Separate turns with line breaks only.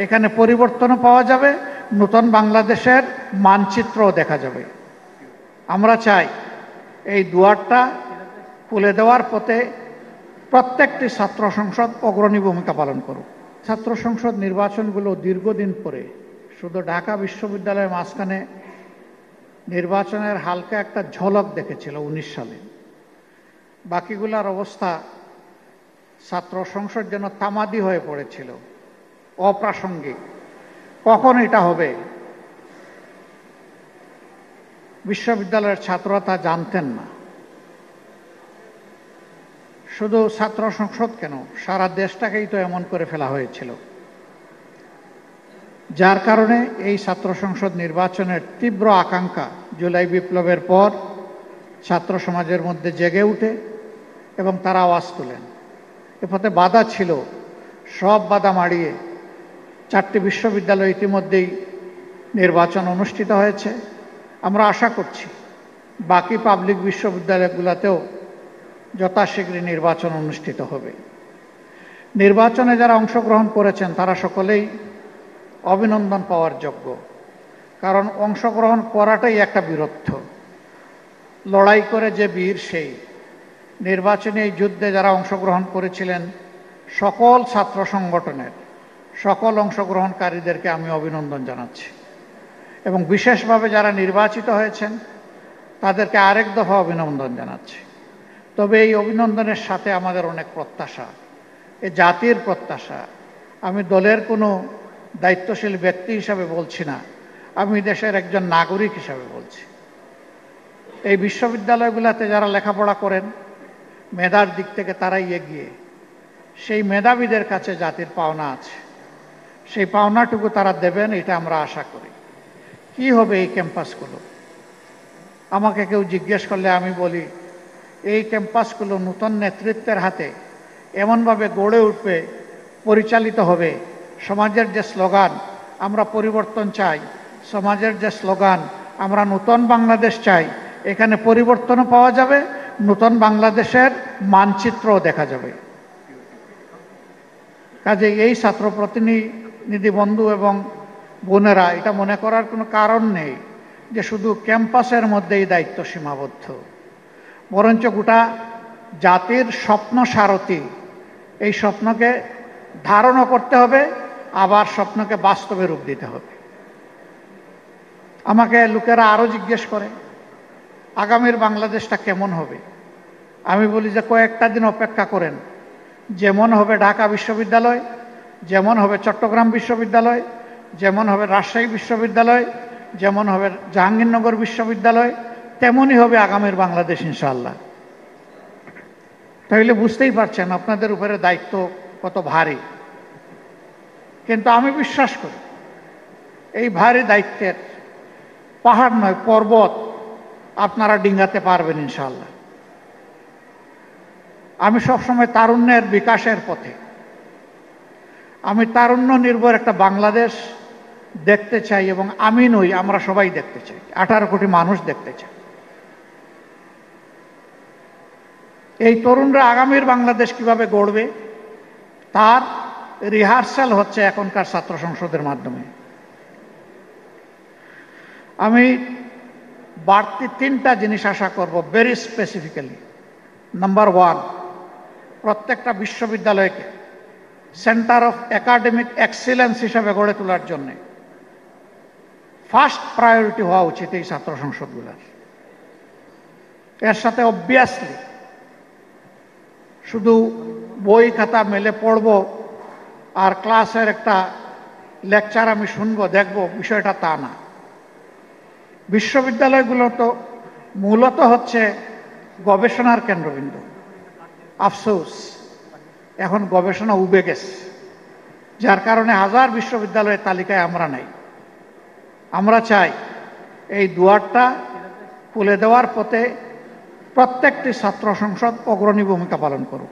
এখানে পরিবর্তনও পাওয়া যাবে, নতুন বাংলাদেশের মানচিত্রও দেখা যাবে। আমরা চাই এই দুয়ারটা খুলে দেওয়ার পথে প্রত্যেকটি ছাত্র সংসদ অগ্রণী ভূমিকা পালন করুক। ছাত্র সংসদ নির্বাচনগুলো দীর্ঘদিন পরে, শুধু ঢাকা বিশ্ববিদ্যালয়ের মাঝখানে নির্বাচনের হালকা একটা ঝলক দেখেছিল 19 সালে। বাকিগুলার অবস্থা ছাত্র সংসদ যেন তামাদি হয়ে পড়েছিল, অপ্রাসঙ্গিক। কখন এটা হবে বিশ্ববিদ্যালয়ের ছাত্ররা তা জানতেন না। শুধু ছাত্র সংসদ কেন, সারা দেশটাকেই তো এমন করে ফেলা হয়েছিল। যার কারণে এই ছাত্র সংসদ নির্বাচনের তীব্র আকাঙ্ক্ষা জুলাই বিপ্লবের পর ছাত্র সমাজের মধ্যে জেগে উঠে এবং তারা আওয়াজ তোলেন। এ পথে বাধা ছিল, সব বাধা মাড়িয়ে 4টি বিশ্ববিদ্যালয় ইতিমধ্যেই নির্বাচন অনুষ্ঠিত হয়েছে। আমরা আশা করছি বাকি পাবলিক বিশ্ববিদ্যালয়গুলোতেও যথাশীঘ্রই নির্বাচন অনুষ্ঠিত হবে। নির্বাচনে যারা অংশগ্রহণ করেছেন তারা সকলেই অভিনন্দন পাওয়ার যোগ্য, কারণ অংশগ্রহণ করাটাই একটা বীরত্ব। লড়াই করে যে বীর সেই। নির্বাচনী এই যুদ্ধে যারা অংশগ্রহণ করেছিলেন সকল ছাত্র সংগঠনের সকল অংশগ্রহণকারীদেরকে আমি অভিনন্দন জানাচ্ছি, এবং বিশেষভাবে যারা নির্বাচিত হয়েছেন তাদেরকে আরেক দফা অভিনন্দন জানাচ্ছি। তবে এই অভিনন্দনের সাথে আমাদের অনেক প্রত্যাশা, এ জাতির প্রত্যাশা। আমি দলের কোনো দায়িত্বশীল ব্যক্তি হিসাবে বলছি না, আমি দেশের একজন নাগরিক হিসাবে বলছি। এই বিশ্ববিদ্যালয়গুলোতে যারা লেখাপড়া করেন মেধার দিক থেকে তারাই এগিয়ে, সেই মেধাবীদের কাছে জাতির পাওনা আছে। সেই পাওনাটুকু তারা দেবেন, এটা আমরা আশা করি। কি হবে এই ক্যাম্পাসগুলো? আমাকে কেউ জিজ্ঞেস করলে আমি বলি, এই ক্যাম্পাসগুলো নতুন নেতৃত্বের হাতে এমনভাবে গড়ে উঠবে, পরিচালিত হবে। সমাজের যে স্লোগান আমরা পরিবর্তন চাই, সমাজের যে স্লোগান আমরা নতুন বাংলাদেশ চাই, এখানে পরিবর্তনও পাওয়া যাবে, নতুন বাংলাদেশের মানচিত্রও দেখা যাবে। কাজে এই ছাত্র প্রতিনিধি বন্ধু এবং বোনেরা, এটা মনে করার কোনো কারণ নেই যে শুধু ক্যাম্পাসের মধ্যেই দায়িত্ব সীমাবদ্ধ, বরঞ্চ গোটা জাতির স্বপ্ন সারথি। এই স্বপ্নকে ধারণও করতে হবে, আবার স্বপ্নকে বাস্তবে রূপ দিতে হবে। আমাকে লোকেরা আরও জিজ্ঞেস করে আগামীর বাংলাদেশটা কেমন হবে। আমি বলি যে কয়েকটা দিন অপেক্ষা করেন, যেমন হবে ঢাকা বিশ্ববিদ্যালয়, যেমন হবে চট্টগ্রাম বিশ্ববিদ্যালয়, যেমন হবে রাজশাহী বিশ্ববিদ্যালয়, যেমন হবে জাহাঙ্গীরনগর বিশ্ববিদ্যালয়, তেমনই হবে আগামীর বাংলাদেশ ইনশাআল্লাহ। তাহলে বুঝতেই পারছেন আপনাদের উপরে দায়িত্ব কত ভারী। কিন্তু আমি বিশ্বাস করি এই ভারী দায়িত্বের পাহাড় নয়, পর্বত আপনারা ডিঙ্গাতে পারবেন ইনশাআল্লাহ। আমি সবসময় তারুণ্যের বিকাশের পথে, আমি তারুণ্য নির্ভর একটা বাংলাদেশ দেখতে চাই, এবং আমি নই, আমরা সবাই দেখতে চাই, 18 কোটি মানুষ দেখতে চাই। এই তরুণরা আগামীর বাংলাদেশ কিভাবে গড়বে তার রিহার্সাল হচ্ছে এখনকার ছাত্র সংসদের মাধ্যমে। আমি বাড়তি 3টা জিনিস আশা করব ভেরি স্পেসিফিক্যালি। নাম্বার 1, প্রত্যেকটা বিশ্ববিদ্যালয়কে সেন্টার অফ একাডেমিক এক্সিলেন্স হিসাবে গড়ে তোলার জন্য ফার্স্ট প্রায়োরিটি হওয়া উচিত এই ছাত্র সংসদগুলোর। এর সাথে অবভিয়াসলি শুধু বই খাতা মেলে পড়ব আর ক্লাসের একটা লেকচার আমি শুনবো দেখব, বিষয়টা তা না। বিশ্ববিদ্যালয়গুলো তো মূলত হচ্ছে গবেষণার কেন্দ্রবিন্দু। আফসোস এখন গবেষণা উবে গেছে, যার কারণে হাজার বিশ্ববিদ্যালয়ের তালিকায় আমরা নাই। আমরা চাই এই দুয়ারটা খুলে দেওয়ার পথে প্রত্যেকটি ছাত্র সংসদ অগ্রণী ভূমিকা পালন করুক।